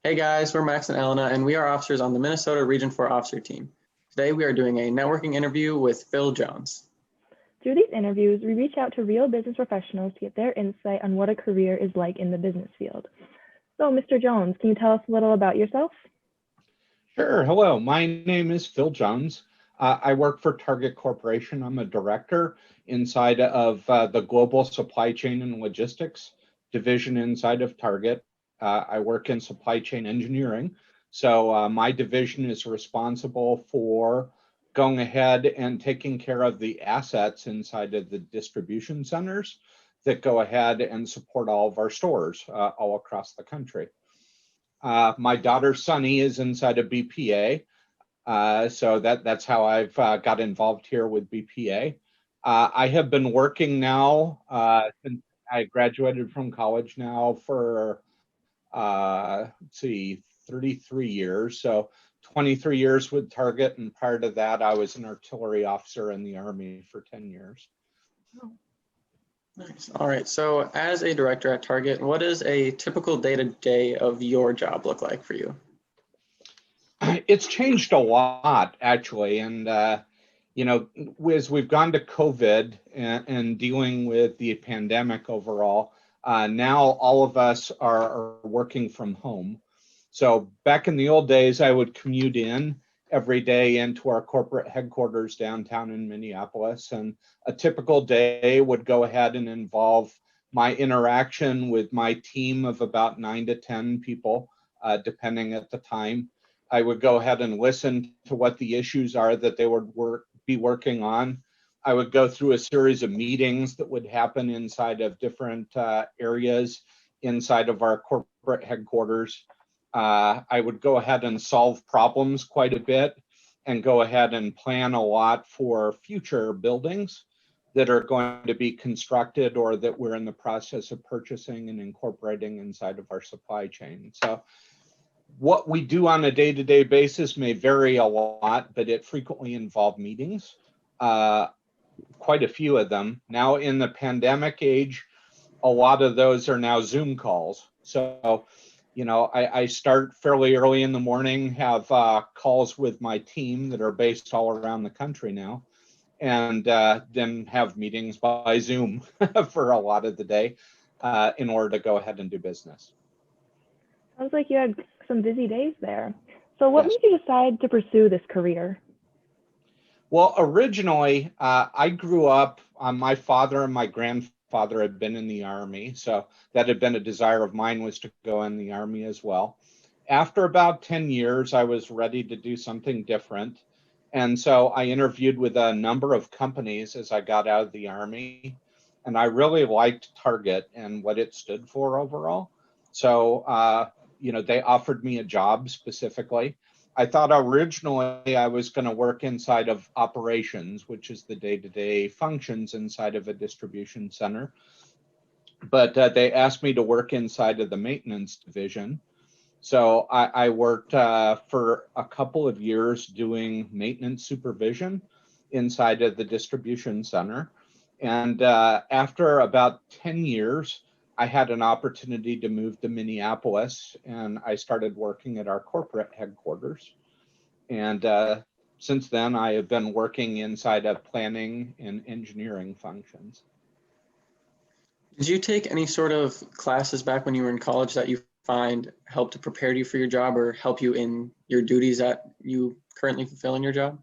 Hey guys, we're Max and Elena, and we are officers on the Minnesota Region 4 officer team. Today we are doing a networking interview with Phil Jones. Through these interviews, we reach out to real business professionals to get their insight on what a career is like in the business field. So, Mr. Jones, can you tell us a little about yourself? Sure. Hello, my name is Phil Jones. I work for Target Corporation. I'm a director inside of the Global Supply Chain and Logistics division inside of Target. I work in supply chain engineering. So my division is responsible for going ahead and taking care of the assets inside of the distribution centers that go ahead and support all of our stores all across the country. My daughter Sunny is inside of BPA, so that's how I've got involved here with BPA. I have been working now since I graduated from college now for let's see, 33 years. So 23 years with Target, and prior to that, I was an artillery officer in the Army for 10 years. Nice. All right, so as a director at Target, what does a typical day-to-day of your job look like for you? It's changed a lot, actually. And, as we've gone to COVID and dealing with the pandemic overall, now all of us are working from home. So back in the old days, I would commute in every day into our corporate headquarters downtown in Minneapolis. And a typical day would go ahead and involve my interaction with my team of about 9 to 10 people, depending at the time. I would go ahead and listen to what the issues are that they would be working on. I would go through a series of meetings that would happen inside of different areas inside of our corporate headquarters. I would go ahead and solve problems quite a bit and go ahead and plan a lot for future buildings that are going to be constructed or that we're in the process of purchasing and incorporating inside of our supply chain. So what we do on a day-to-day basis may vary a lot, but it frequently involves meetings, quite a few of them. Now in the pandemic age, a lot of those are now Zoom calls. So, I start fairly early in the morning, have calls with my team that are based all around the country now, and then have meetings by Zoom for a lot of the day in order to go ahead and do business. Sounds like you had some busy days there. So, what Yes. made you decide to pursue this career? Well, originally, I grew up, my father and my grandfather had been in the Army, so that had been a desire of mine, was to go in the Army as well. After about 10 years, I was ready to do something different. And so I interviewed with a number of companies as I got out of the Army, and I really liked Target and what it stood for overall. So, they offered me a job specifically. I thought originally I was going to work inside of operations, which is the day-to-day functions inside of a distribution center. But they asked me to work inside of the maintenance division. So I worked for a couple of years doing maintenance supervision inside of the distribution center. And after about 10 years, I had an opportunity to move to Minneapolis, and I started working at our corporate headquarters. And since then, I have been working inside of planning and engineering functions. Did you take any sort of classes back when you were in college that you find help to prepare you for your job or help you in your duties that you currently fulfill in your job?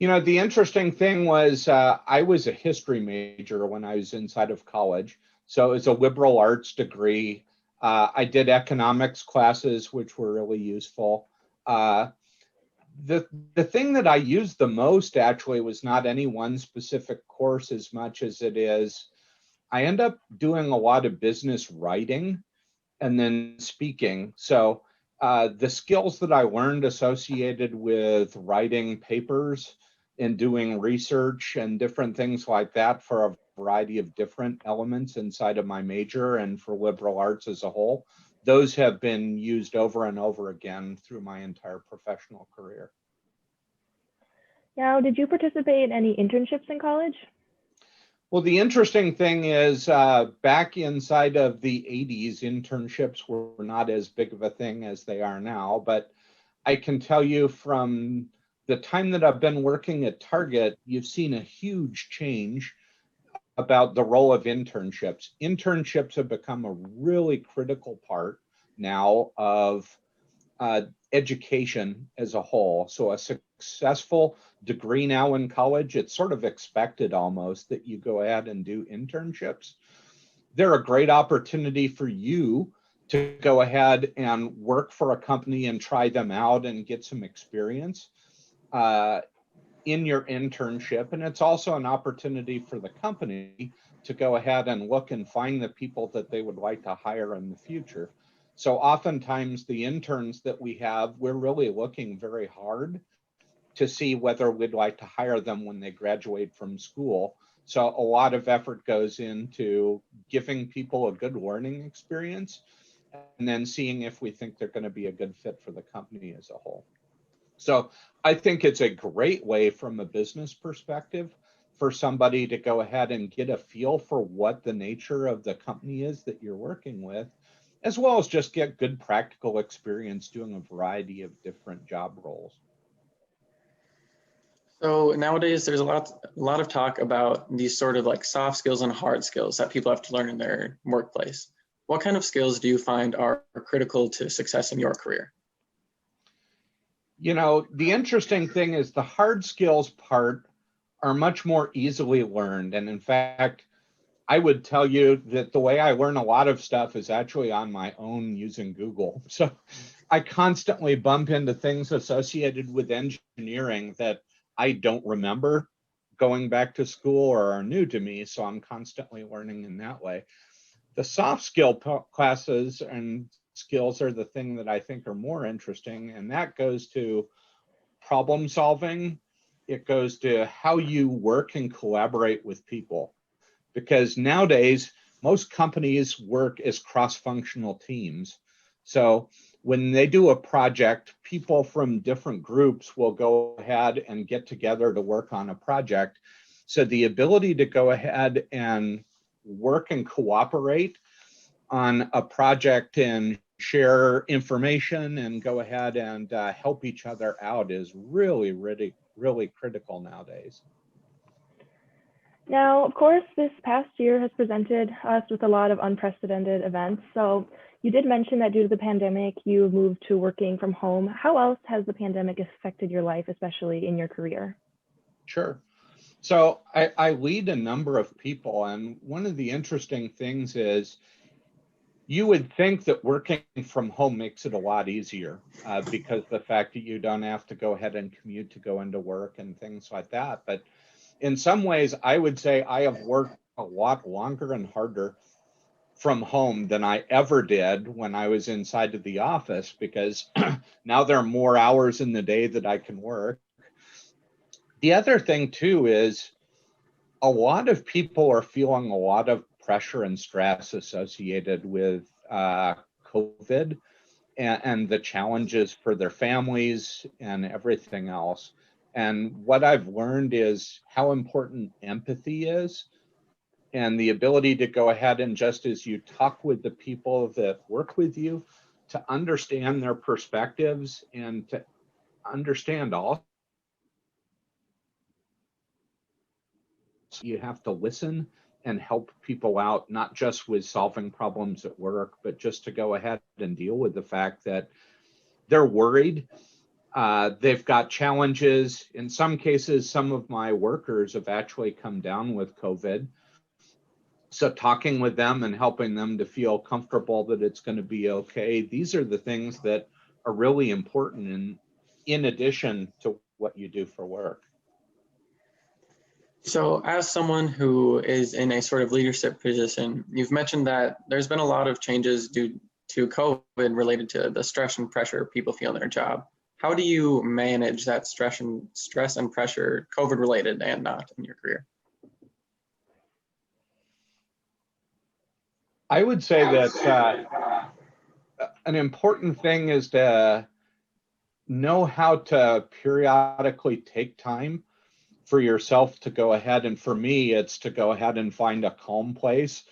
The interesting thing was I was a history major when I was inside of college. So it was a liberal arts degree. I did economics classes, which were really useful. The thing that I used the most actually was not any one specific course as much as it is, I end up doing a lot of business writing and then speaking. So the skills that I learned associated with writing papers and doing research and different things like that for a variety of different elements inside of my major and for liberal arts as a whole, those have been used over and over again through my entire professional career. Now, did you participate in any internships in college? Well, the interesting thing is back inside of the 80s, internships were not as big of a thing as they are now. But I can tell you from the time that I've been working at Target, you've seen a huge change about the role of internships. Internships have become a really critical part now of education as a whole. So a successful degree now in college, it's sort of expected almost that you go ahead and do internships. They're a great opportunity for you to go ahead and work for a company and try them out and get some experience in your internship. And it's also an opportunity for the company to go ahead and look and find the people that they would like to hire in the future. So oftentimes the interns that we have, we're really looking very hard to see whether we'd like to hire them when they graduate from school. So a lot of effort goes into giving people a good learning experience and then seeing if we think they're going to be a good fit for the company as a whole. So I think it's a great way from a business perspective for somebody to go ahead and get a feel for what the nature of the company is that you're working with, as well as just get good practical experience doing a variety of different job roles. So nowadays, there's a lot of talk about these sort of like soft skills and hard skills that people have to learn in their workplace. What kind of skills do you find are critical to success in your career? You know, the interesting thing is the hard skills part are much more easily learned. And in fact, I would tell you that the way I learn a lot of stuff is actually on my own using Google. So I constantly bump into things associated with engineering that I don't remember going back to school or are new to me. So I'm constantly learning in that way. The soft skill classes and skills are the thing that I think are more interesting. And that goes to problem solving. It goes to how you work and collaborate with people. Because nowadays, most companies work as cross-functional teams. So when they do a project, people from different groups will go ahead and get together to work on a project. So the ability to go ahead and work and cooperate on a project and share information and go ahead and help each other out is really, really, really critical nowadays. Now, of course, this past year has presented us with a lot of unprecedented events. So you did mention that due to the pandemic, you moved to working from home. How else has the pandemic affected your life, especially in your career? Sure. So I lead a number of people, and one of the interesting things is you would think that working from home makes it a lot easier because the fact that you don't have to go ahead and commute to go into work and things like that. But in some ways, I would say I have worked a lot longer and harder from home than I ever did when I was inside of the office, because now there are more hours in the day that I can work. The other thing too is a lot of people are feeling a lot of pressure and stress associated with COVID and the challenges for their families and everything else. And what I've learned is how important empathy is, and the ability to go ahead and, just as you talk with the people that work with you, to understand their perspectives and to understand all. You have to listen and help people out, not just with solving problems at work, but just to go ahead and deal with the fact that they're worried. They've got challenges. In some cases, some of my workers have actually come down with COVID. So talking with them and helping them to feel comfortable that it's going to be okay. These are the things that are really important in addition to what you do for work. So as someone who is in a sort of leadership position, you've mentioned that there's been a lot of changes due to COVID related to the stress and pressure people feel in their job. How do you manage that stress and pressure, COVID related and not, in your career? I would say that an important thing is to know how to periodically take time for yourself to go ahead, and for me, it's to go ahead and find a calm place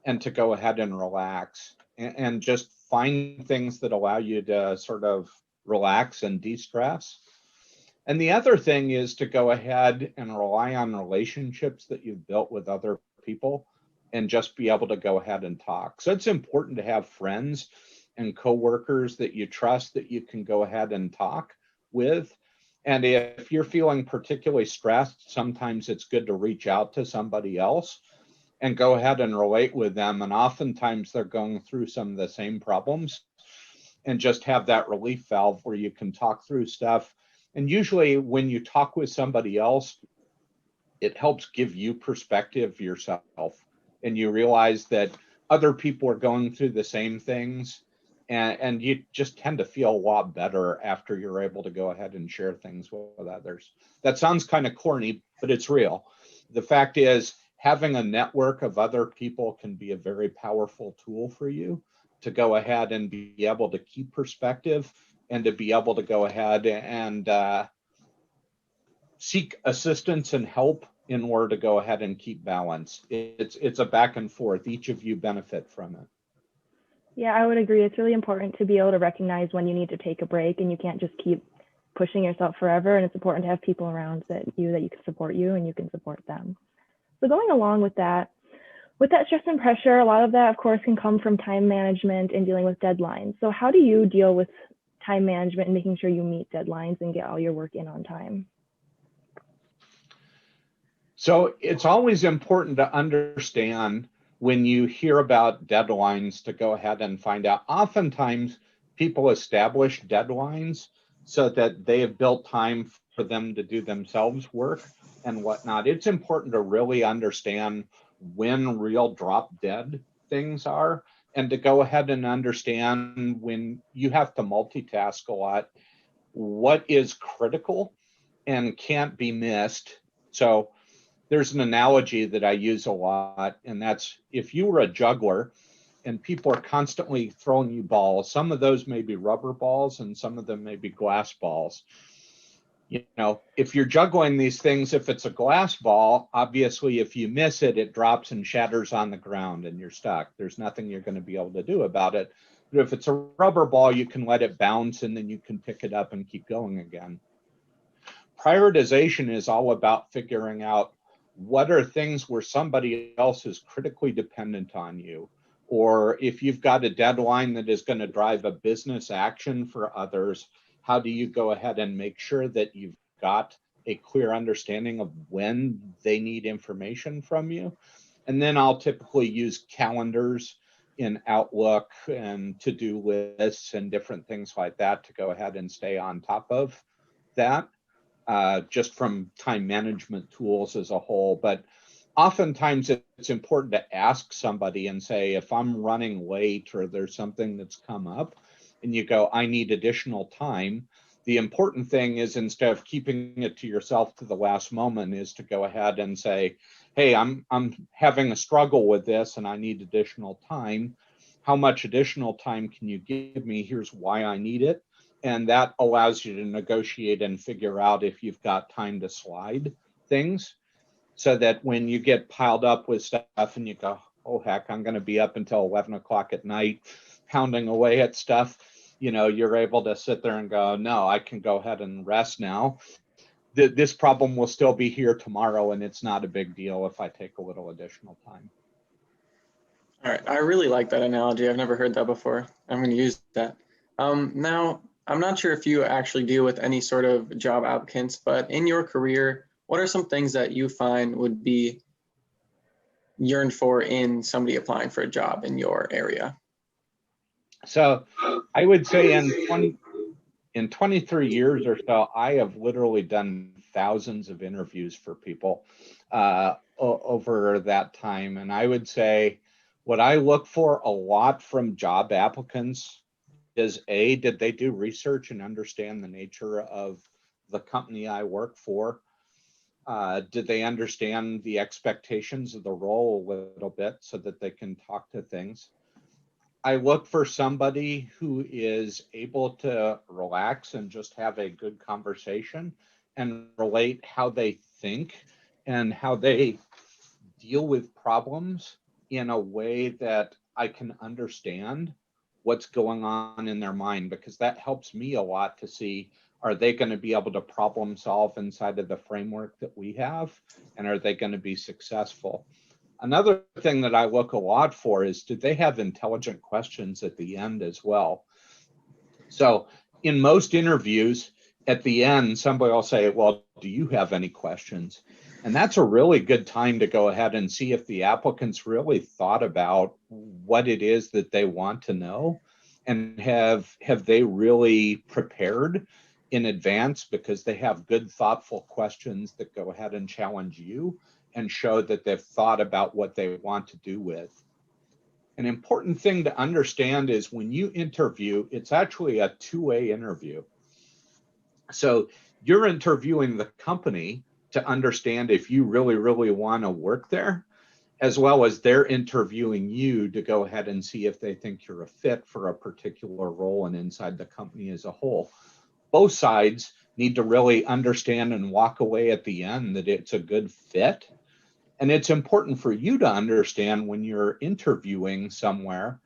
and to go ahead and relax and just find things that allow you to sort of relax and de-stress. And the other thing is to go ahead and rely on relationships that you've built with other people and just be able to go ahead and talk. So it's important to have friends and coworkers that you trust that you can go ahead and talk with. And if you're feeling particularly stressed, sometimes it's good to reach out to somebody else and go ahead and relate with them. And oftentimes they're going through some of the same problems, and just have that relief valve where you can talk through stuff. And usually when you talk with somebody else, it helps give you perspective yourself. And you realize that other people are going through the same things. And you just tend to feel a lot better after you're able to go ahead and share things with others. That sounds kind of corny, but it's real. The fact is, having a network of other people can be a very powerful tool for you to go ahead and be able to keep perspective and to be able to go ahead and seek assistance and help in order to go ahead and keep balance. It's a back and forth. Each of you benefit from it. Yeah, I would agree. It's really important to be able to recognize when you need to take a break, and you can't just keep pushing yourself forever. And it's important to have people around that can support you and you can support them. So going along with that stress and pressure, a lot of that, of course, can come from time management and dealing with deadlines. So how do you deal with time management and making sure you meet deadlines and get all your work in on time? So it's always important to understand when you hear about deadlines to go ahead and find out. Oftentimes, people establish deadlines so that they have built time for them to do themselves work and whatnot. It's important to really understand when real drop dead things are, and to go ahead and understand when you have to multitask a lot, what is critical and can't be missed. So there's an analogy that I use a lot, and that's if you were a juggler and people are constantly throwing you balls, some of those may be rubber balls and some of them may be glass balls. You know, if you're juggling these things, if it's a glass ball, obviously if you miss it, it drops and shatters on the ground and you're stuck. There's nothing you're going to be able to do about it. But if it's a rubber ball, you can let it bounce and then you can pick it up and keep going again. Prioritization is all about figuring out what are things where somebody else is critically dependent on you, or if you've got a deadline that is going to drive a business action for others, how do you go ahead and make sure that you've got a clear understanding of when they need information from you? And then I'll typically use calendars in Outlook and to-do lists and different things like that to go ahead and stay on top of that. Just from time management tools as a whole. But oftentimes it's important to ask somebody and say, if I'm running late or there's something that's come up and you go, I need additional time, the important thing is, instead of keeping it to yourself to the last moment, is to go ahead and say, hey, I'm having a struggle with this and I need additional time. How much additional time can you give me? Here's why I need it. And that allows you to negotiate and figure out if you've got time to slide things, so that when you get piled up with stuff and you go, oh, heck, I'm going to be up until 11 o'clock at night pounding away at stuff, you know, you're able to sit there and go, no, I can go ahead and rest now. This problem will still be here tomorrow, and it's not a big deal if I take a little additional time. All right, I really like that analogy. I've never heard that before. I'm going to use that. Now, I'm not sure if you actually deal with any sort of job applicants, but in your career, what are some things that you find would be yearned for in somebody applying for a job in your area? So I would say in 23 years or so, I have literally done thousands of interviews for people over that time. And I would say what I look for a lot from job applicants is, A, did they do research and understand the nature of the company I work for? Did they understand the expectations of the role a little bit so that they can talk to things? I look for somebody who is able to relax and just have a good conversation and relate how they think and how they deal with problems in a way that I can understand what's going on in their mind, because that helps me a lot to see, are they going to be able to problem solve inside of the framework that we have, and are they going to be successful? Another thing that I look a lot for is, do they have intelligent questions at the end as well? So in most interviews, at the end, somebody will say, well, do you have any questions? And that's a really good time to go ahead and see if the applicants really thought about what it is that they want to know, and have they really prepared in advance, because they have good, thoughtful questions that go ahead and challenge you and show that they've thought about what they want to do with. An important thing to understand is when you interview, it's actually a two-way interview. So you're interviewing the company to understand if you really, really want to work there, as well as they're interviewing you to go ahead and see if they think you're a fit for a particular role and inside the company as a whole. Both sides need to really understand and walk away at the end that it's a good fit. And it's important for you to understand when you're interviewing somewhere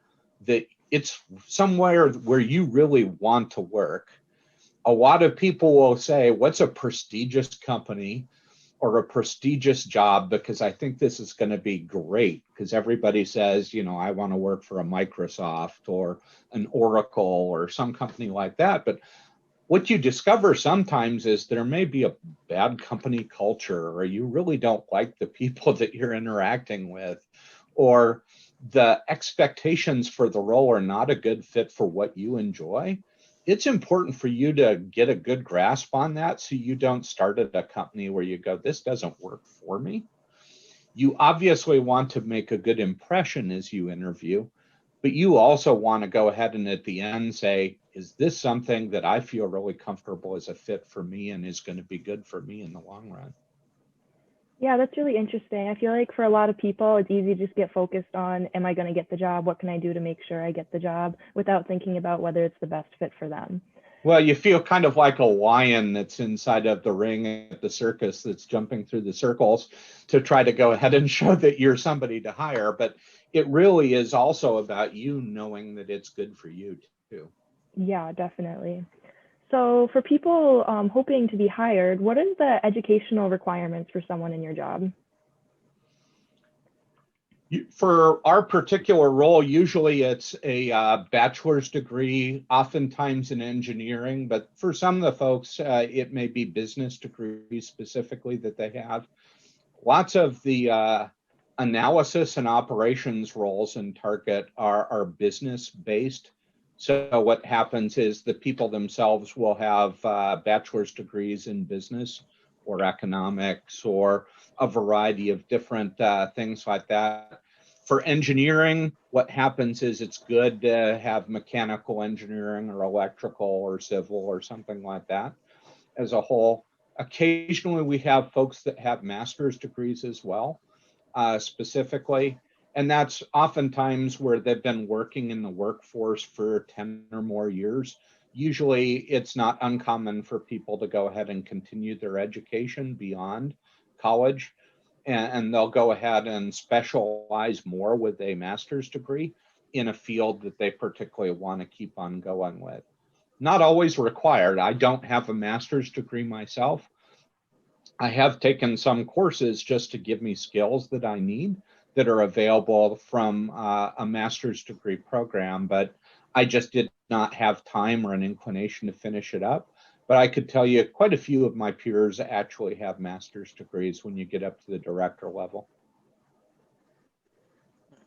that it's somewhere where you really want to work. A lot of people will say, what's a prestigious company or a prestigious job? Because I think this is going to be great, because everybody says, you know, I want to work for a Microsoft or an Oracle or some company like that. But what you discover sometimes is there may be a bad company culture, or you really don't like the people that you're interacting with, or the expectations for the role are not a good fit for what you enjoy. It's important for you to get a good grasp on that, so you don't start at a company where you go, this doesn't work for me. You obviously want to make a good impression as you interview, but you also want to go ahead and at the end say, is this something that I feel really comfortable as a fit for me and is going to be good for me in the long run? Yeah, that's really interesting. I feel like for a lot of people, it's easy to just get focused on, am I going to get the job? What can I do to make sure I get the job, without thinking about whether it's the best fit for them. Well, you feel kind of like a lion that's inside of the ring at the circus that's jumping through the circles to try to go ahead and show that you're somebody to hire. But it really is also about you knowing that it's good for you too. Yeah, definitely. So for people hoping to be hired, what are the educational requirements for someone in your job? For our particular role, usually it's a bachelor's degree, oftentimes in engineering, but for some of the folks, it may be business degrees specifically that they have. Lots of the analysis and operations roles in Target are business based. So what happens is the people themselves will have bachelor's degrees in business or economics or a variety of different things like that. For engineering, what happens is it's good to have mechanical engineering or electrical or civil or something like that as a whole. Occasionally, we have folks that have master's degrees as well, specifically. And that's oftentimes where they've been working in the workforce for 10 or more years. Usually, it's not uncommon for people to go ahead and continue their education beyond college, and they'll go ahead and specialize more with a master's degree in a field that they particularly want to keep on going with. Not always required. I don't have a master's degree myself. I have taken some courses just to give me skills that I need that are available from a master's degree program, but I just did not have time or an inclination to finish it up. But I could tell you quite a few of my peers actually have master's degrees when you get up to the director level.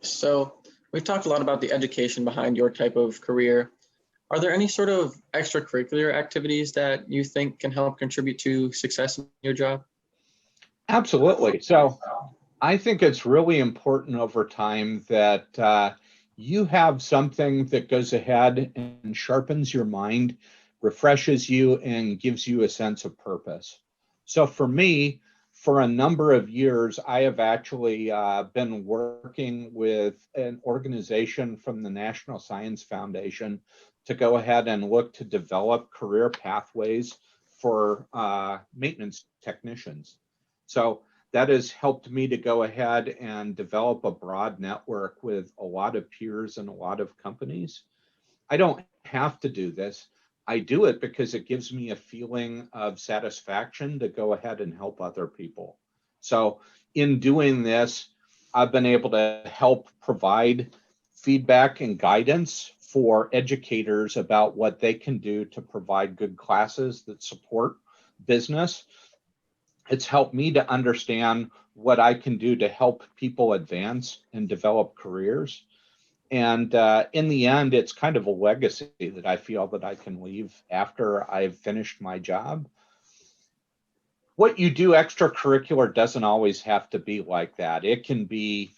So we've talked a lot about the education behind your type of career. Are there any sort of extracurricular activities that you think can help contribute to success in your job? Absolutely. So I think it's really important over time that you have something that goes ahead and sharpens your mind, refreshes you, and gives you a sense of purpose. So for me, for a number of years, I have actually been working with an organization from the National Science Foundation to go ahead and look to develop career pathways for maintenance technicians. So that has helped me to go ahead and develop a broad network with a lot of peers and a lot of companies. I don't have to do this. I do it because it gives me a feeling of satisfaction to go ahead and help other people. So in doing this, I've been able to help provide feedback and guidance for educators about what they can do to provide good classes that support business. It's helped me to understand what I can do to help people advance and develop careers. And in the end, it's kind of a legacy that I feel that I can leave after I've finished my job. What you do extracurricular doesn't always have to be like that. It can be,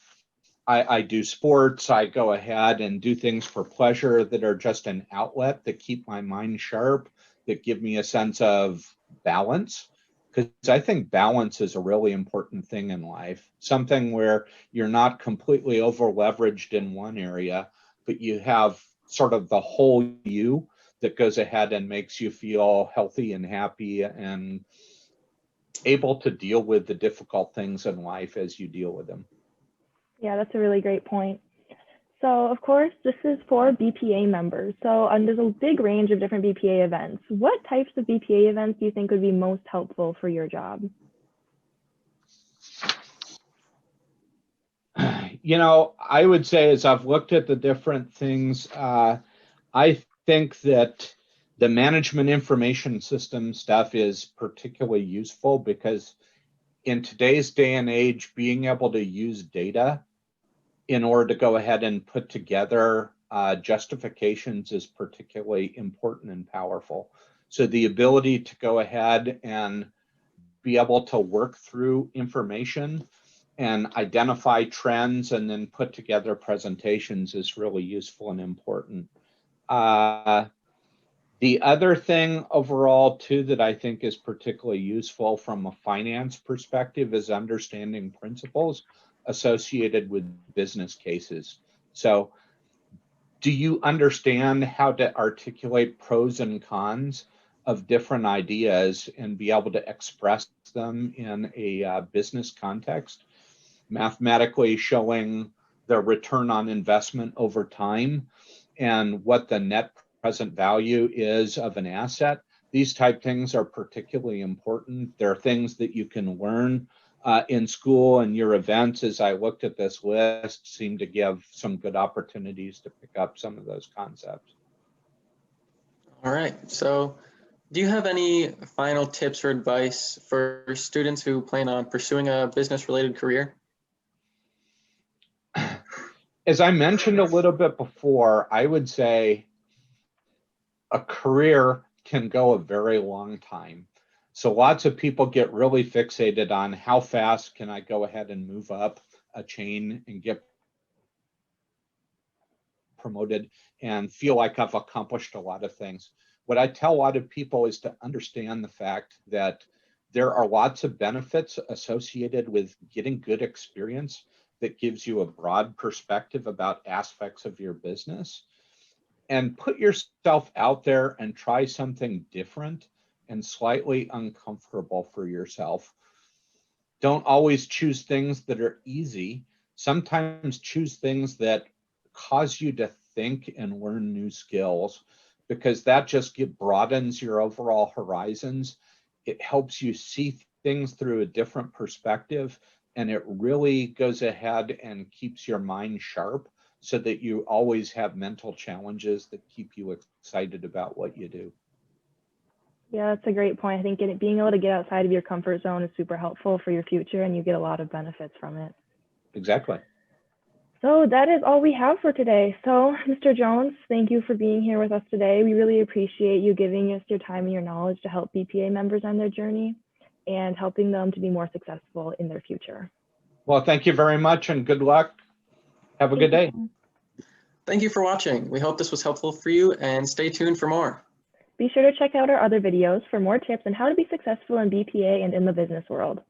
I do sports, I go ahead and do things for pleasure that are just an outlet that keep my mind sharp, that give me a sense of balance. Because I think balance is a really important thing in life, something where you're not completely over leveraged in one area, but you have sort of the whole you that goes ahead and makes you feel healthy and happy and able to deal with the difficult things in life as you deal with them. Yeah, that's a really great point. So of course, this is for BPA members. So there's a big range of different BPA events. What types of BPA events do you think would be most helpful for your job? You know, I would say as I've looked at the different things, I think that the management information system stuff is particularly useful because in today's day and age, being able to use data in order to go ahead and put together justifications is particularly important and powerful. So the ability to go ahead and be able to work through information and identify trends and then put together presentations is really useful and important. The other thing overall too that I think is particularly useful from a finance perspective is understanding principles associated with business cases. So do you understand how to articulate pros and cons of different ideas and be able to express them in a business context, mathematically showing the return on investment over time and what the net present value is of an asset? These type things are particularly important. They're things that you can learn in school, and your events, as I looked at this list, seem to give some good opportunities to pick up some of those concepts. All right. So do you have any final tips or advice for students who plan on pursuing a business-related career? As I mentioned a little bit before, I would say a career can go a very long time. So lots of people get really fixated on how fast can I go ahead and move up a chain and get promoted and feel like I've accomplished a lot of things. What I tell a lot of people is to understand the fact that there are lots of benefits associated with getting good experience that gives you a broad perspective about aspects of your business. And put yourself out there and try something different and slightly uncomfortable for yourself. Don't always choose things that are easy. Sometimes choose things that cause you to think and learn new skills, because that just broadens your overall horizons. It helps you see things through a different perspective, and it really goes ahead and keeps your mind sharp so that you always have mental challenges that keep you excited about what you do. Yeah, that's a great point. I think being able to get outside of your comfort zone is super helpful for your future, and you get a lot of benefits from it. Exactly. So that is all we have for today. So Mr. Jones, thank you for being here with us today. We really appreciate you giving us your time and your knowledge to help BPA members on their journey and helping them to be more successful in their future. Well, thank you very much and good luck. Have a good day. Thank you for watching. We hope this was helpful for you, and stay tuned for more. Be sure to check out our other videos for more tips on how to be successful in BPA and in the business world.